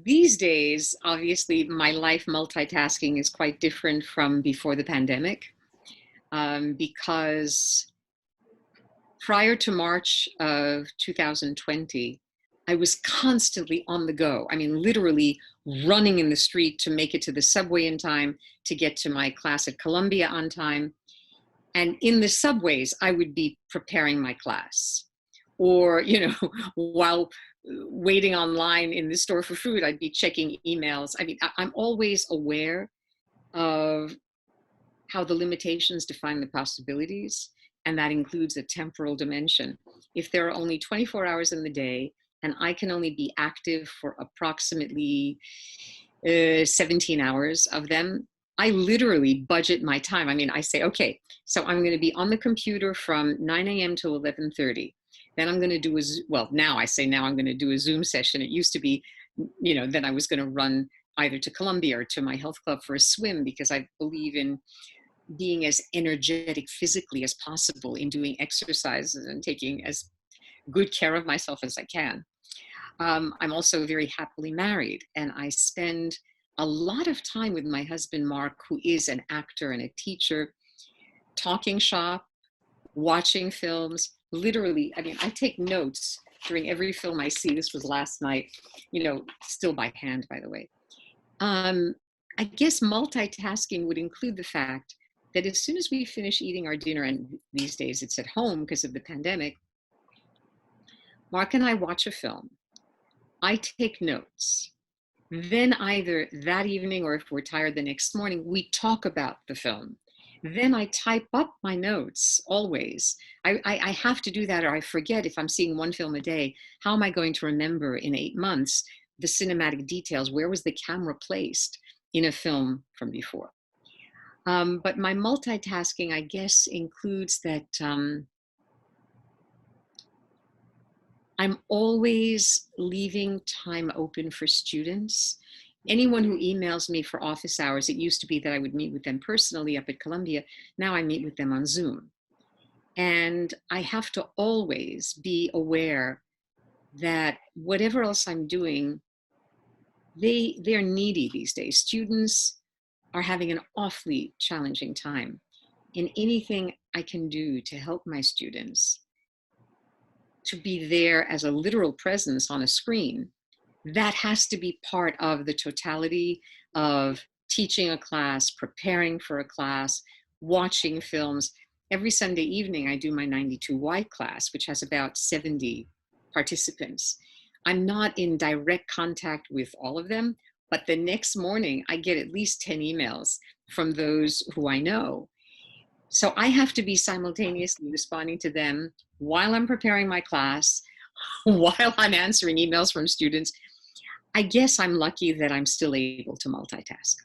These days, obviously, my life multitasking is quite different from before the pandemic, because prior to March of 2020, I was constantly on the go. I mean, literally running in the street to make it to the subway in time, to get to my class at Columbia on time. And in the subways, I would be preparing my class. Or, while waiting online in the store for food, I'd be checking emails. I mean, I'm always aware of how the limitations define the possibilities, and that includes a temporal dimension. If there are only 24 hours in the day, and I can only be active for approximately 17 hours of them, I literally budget my time. I mean, I say, okay, so I'm going to be on the computer from 9 a.m. to 11:30. Then I'm going to do now I say now I'm going to do a Zoom session. It used to be, then I was going to run either to Columbia or to my health club for a swim, because I believe in being as energetic physically as possible in doing exercises and taking as good care of myself as I can. I'm also very happily married, and I spend a lot of time with my husband, Mark, who is an actor and a teacher, talking shop, watching films. Literally, I mean, I take notes during every film I see. This was last night, still by hand, by the way. I guess multitasking would include the fact that as soon as we finish eating our dinner, and these days it's at home because of the pandemic, Mark and I watch a film. I take notes. Then either that evening, or if we're tired the next morning, we talk about the film. Then I type up my notes always. I have to do that, or I forget. If I'm seeing one film a day, how am I going to remember in 8 months the cinematic details? Where was the camera placed in a film from before? But my multitasking, I guess, includes that I'm always leaving time open for students. Anyone who emails me for office hours, it used to be that I would meet with them personally up at Columbia. Now I meet with them on Zoom. And I have to always be aware that whatever else I'm doing, they're needy these days. Students are having an awfully challenging time. And anything I can do to help my students to be there as a literal presence on a screen, that has to be part of the totality of teaching a class, preparing for a class, watching films. Every Sunday evening, I do my 92Y class, which has about 70 participants. I'm not in direct contact with all of them, but the next morning, I get at least 10 emails from those who I know. So I have to be simultaneously responding to them while I'm preparing my class, while I'm answering emails from students. I guess I'm lucky that I'm still able to multitask.